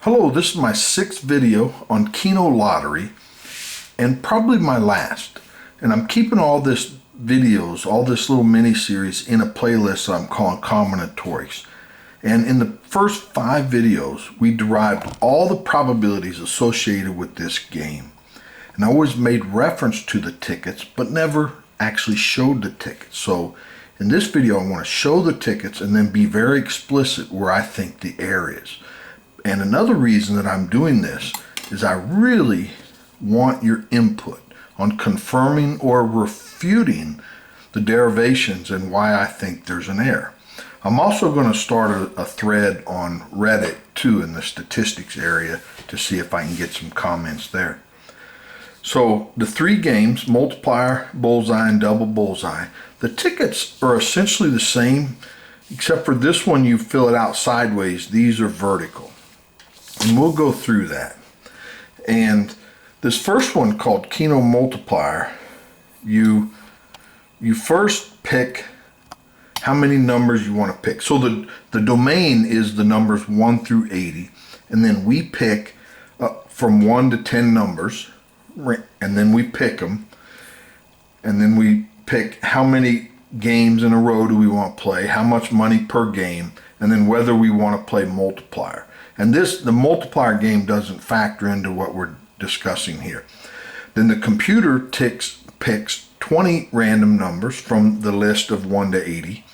Hello, this is my 6th video on Keno Lottery and probably my last. And I'm keeping all this videos, all this little mini series in a playlist that I'm calling combinatorics. And in the first 5 videos, we derived all the probabilities associated with this game. And I always made reference to the tickets, but never actually showed the tickets. So in this video, I want to show the tickets and then be very explicit where I think the error is. And another reason that I'm doing this is I really want your input on confirming or refuting the derivations and why I think there's an error. I'm also going to start a thread on Reddit too in the statistics area to see if I can get some comments there. So the 3 games, multiplier, bullseye, and double bullseye, the tickets are essentially the same, except for this one you fill it out sideways. These are vertical. And we'll go through that. And this first one called Kino multiplier, you first pick how many numbers you want to pick. So the domain is the numbers 1 through 80, and then we pick from 1 to 10 numbers, and then we pick them, and then we pick how many games in a row do we want to play, how much money per game, and then whether we want to play multiplier. And the multiplier game doesn't factor into what we're discussing here. Then the computer picks 20 random numbers from the list of 1 to 80.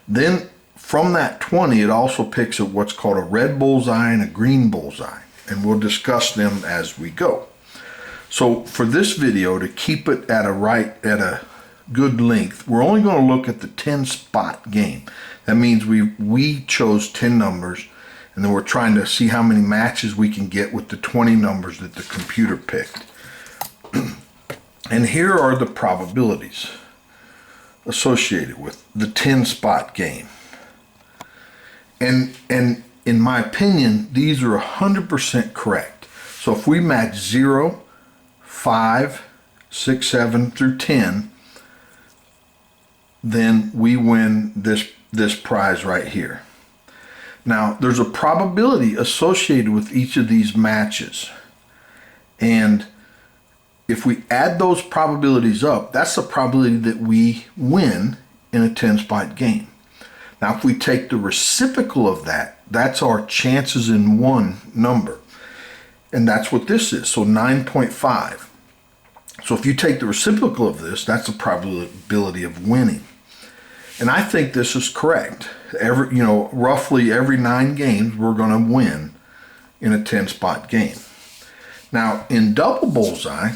Then from that 20, it also picks what's called a red bullseye and a green bullseye. And we'll discuss them as we go. So for this video, to keep it at a good length, we're only going to look at the 10 spot game. That means we chose 10 numbers, and then we're trying to see how many matches we can get with the 20 numbers that the computer picked. And here are the probabilities associated with the 10 spot game. And in my opinion, these are 100% correct. So if we match 0, 5, 6, 7 through 10, then we win this prize right here. Now, there's a probability associated with each of these matches. And if we add those probabilities up, that's the probability that we win in a 10-spot game. Now, if we take the reciprocal of that, that's our chances in one number. And that's what this is, so 9.5. So if you take the reciprocal of this, that's the probability of winning. And I think this is correct. Roughly every 9 games, we're going to win in a 10-spot game. Now, in double bullseye,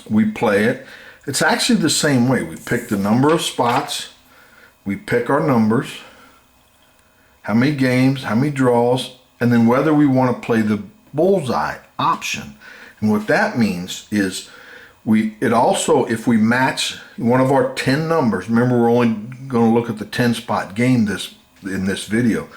we play it. It's actually the same way. We pick the number of spots. We pick our numbers, how many games, how many draws, and then whether we want to play the bullseye option. And what that means is if we match one of our 10 numbers, remember we're only going to look at the 10 spot game in this video.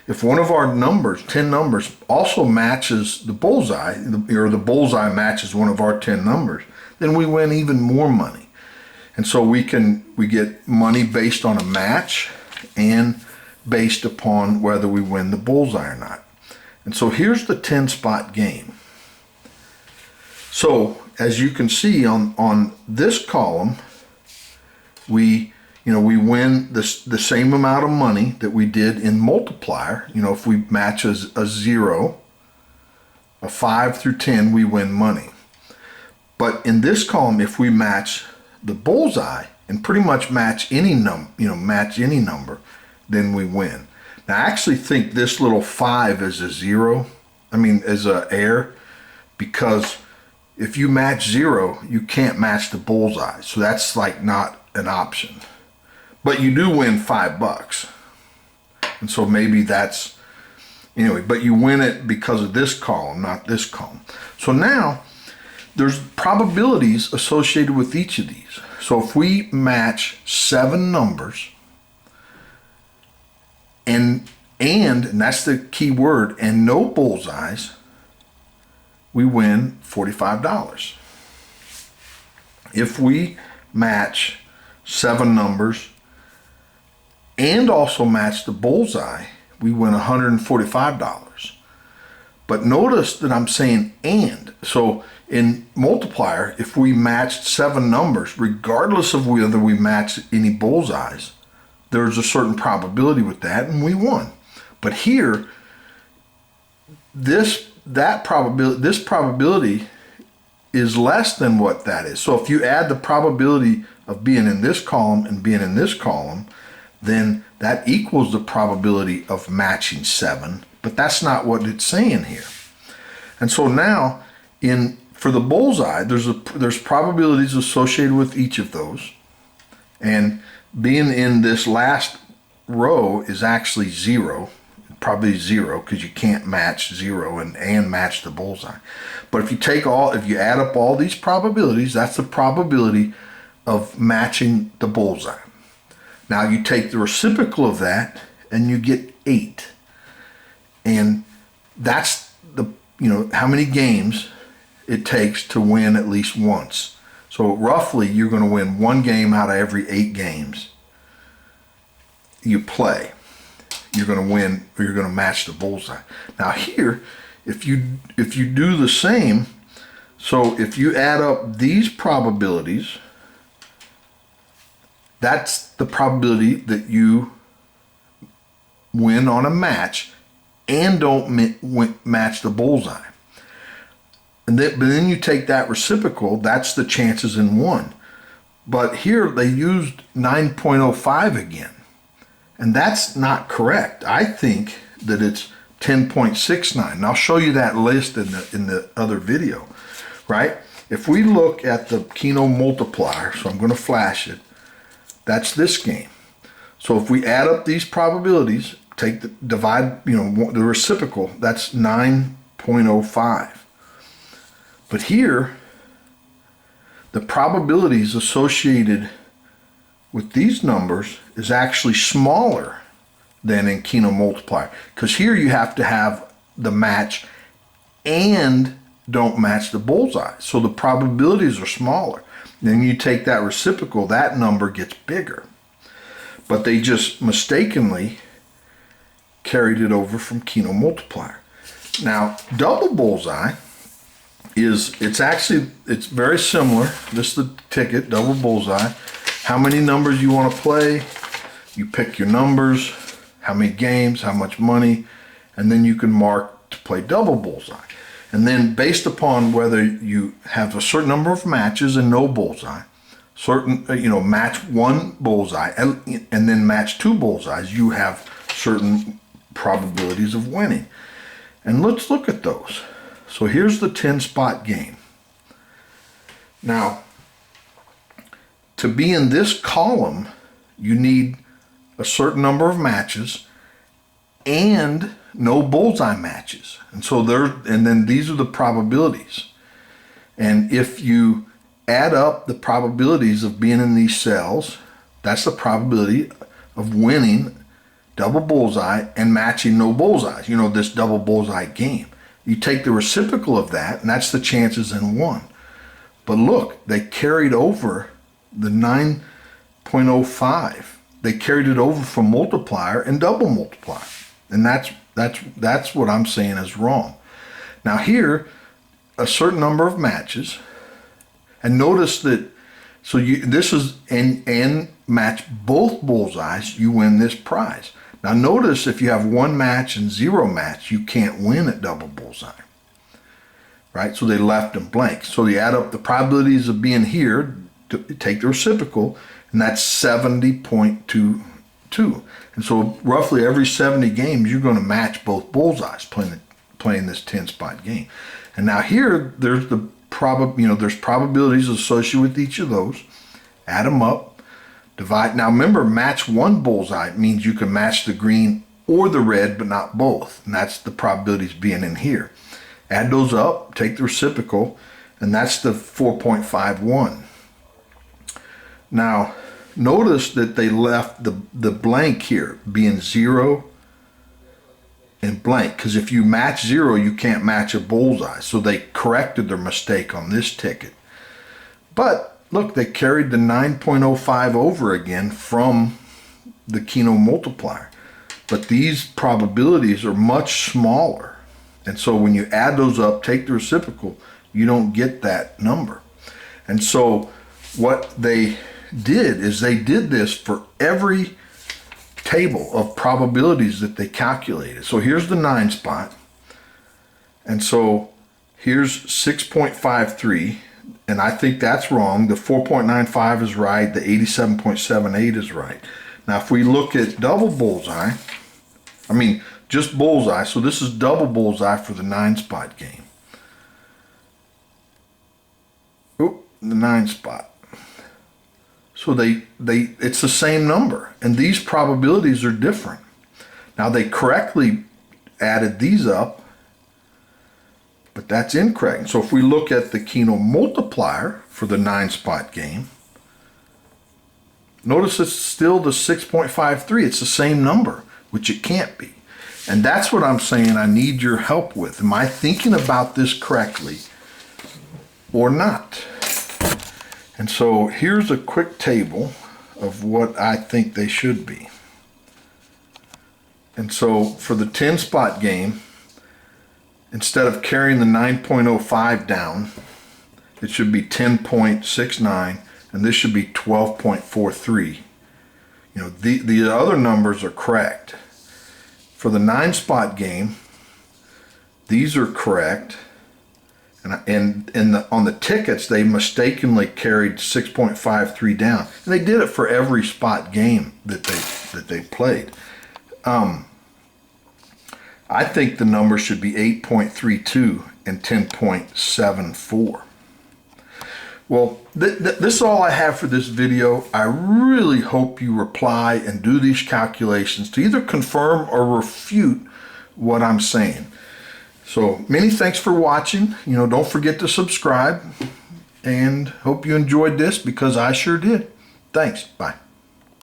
If one of our 10 numbers also matches the bullseye, or the bullseye matches one of our 10 numbers, then we win even more money. And so we get money based on a match and based upon whether we win the bullseye or not. And so here's the 10 spot game. So as you can see on this column, we win the same amount of money that we did in multiplier. If we match a 0, a 5 through 10, we win money. But in this column, if we match the bullseye and pretty much match any number, then we win. Now I actually think this little 5 is as an error, because if you match 0, you can't match the bullseye. So that's like not an option. But you do win $5. And so maybe that's, but you win it because of this column, not this column. So now there's probabilities associated with each of these. So if we match 7 numbers, and that's the key word, and no bullseyes, we win $45. If we match 7 numbers and also match the bullseye, we win $145. But notice that I'm saying and. So in multiplier, if we matched 7 numbers, regardless of whether we matched any bullseyes, there's a certain probability with that, and we won. But here, this probability is less than what that is. So if you add the probability of being in this column and being in this column, then that equals the probability of matching 7, but that's not what it's saying here. And so now, for the bullseye, there's probabilities associated with each of those, and being in this last row is actually 0, probably 0, because you can't match 0 and match the bullseye. But if you add up all these probabilities, that's the probability of matching the bullseye. Now you take the reciprocal of that and you get 8. And that's how many games it takes to win at least once. So roughly you're going to win 1 game out of every 8 games you play. You're going to win, or you're going to match the bullseye. Now here, if you do the same, so if you add up these probabilities, that's the probability that you win on a match and don't match the bullseye. But then you take that reciprocal, that's the chances in 1. But here they used 9.05 again. And that's not correct. I think that it's 10.69. And I'll show you that list in the other video, right? If we look at the Keno multiplier, so I'm going to flash it, that's this game. So if we add up these probabilities, divide the reciprocal, that's 9.05. But here, the probabilities associated with these numbers is actually smaller than in Keno multiplier, because here you have to have the match and don't match the bullseye. So the probabilities are smaller. Then you take that reciprocal, that number gets bigger. But they just mistakenly carried it over from Keno multiplier. Now, double bullseye it's very similar. This is the ticket, double bullseye. How many numbers you want to play, you pick your numbers, how many games, how much money, and then you can mark to play double bullseye. And then based upon whether you have a certain number of matches and no bullseye, match 1 bullseye and then match 2 bullseyes, you have certain probabilities of winning. And let's look at those. So here's the 10-spot game. Now, to be in this column, you need a certain number of matches and no bullseye matches. And so then these are the probabilities. And if you add up the probabilities of being in these cells, that's the probability of winning double bullseye and matching no bullseyes, this double bullseye game. You take the reciprocal of that, and that's the chances in 1. But look, they carried over the 9.05. They carried it over from multiplier and double multiplier. And that's what I'm saying is wrong. Now here, a certain number of matches, and notice that, so this is, and match both bullseyes, you win this prize. Now notice if you have 1 match and 0 match, you can't win at double bullseye, right? So they left them blank. So you add up the probabilities of being here, take the reciprocal, and that's 70.22. And so roughly every 70 games, you're going to match both bullseyes playing this 10-spot game. And now here, there's there's probabilities associated with each of those. Add them up. Divide. Now remember, match 1 bullseye means you can match the green or the red, but not both. And that's the probabilities being in here. Add those up, take the reciprocal, and that's the 4.51. Now, notice that they left the blank here being 0 and blank, because if you match 0, you can't match a bullseye. So they corrected their mistake on this ticket. But look, they carried the 9.05 over again from the Keno multiplier. but these probabilities are much smaller. And so when you add those up, take the reciprocal, you don't get that number. And so what they did is they did this for every table of probabilities that they calculated. So here's the 9 spot. And so here's 6.53. And I think that's wrong. The 4.95 is right. The 87.78 is right. Now, if we look at double bullseye, just bullseye. So this is double bullseye for the 9 spot game. Oh, the 9 spot. So it's the same number. And these probabilities are different. Now, they correctly added these up, but that's incorrect. So if we look at the Kino multiplier for the 9 spot game, notice it's still the 6.53. It's the same number, which it can't be. And that's what I'm saying I need your help with. Am I thinking about this correctly or not? And so here's a quick table of what I think they should be. And so for the 10 spot game, instead of carrying the 9.05 down, it should be 10.69, and this should be 12.43. The other numbers are correct. For the 9 spot game, these are correct. And on the tickets, they mistakenly carried 6.53 down. And they did it for every spot game that they played. I think the number should be 8.32 and 10.74. Well, this is all I have for this video. I really hope you reply and do these calculations to either confirm or refute what I'm saying. So many thanks for watching. Don't forget to subscribe, and hope you enjoyed this because I sure did. Thanks. Bye.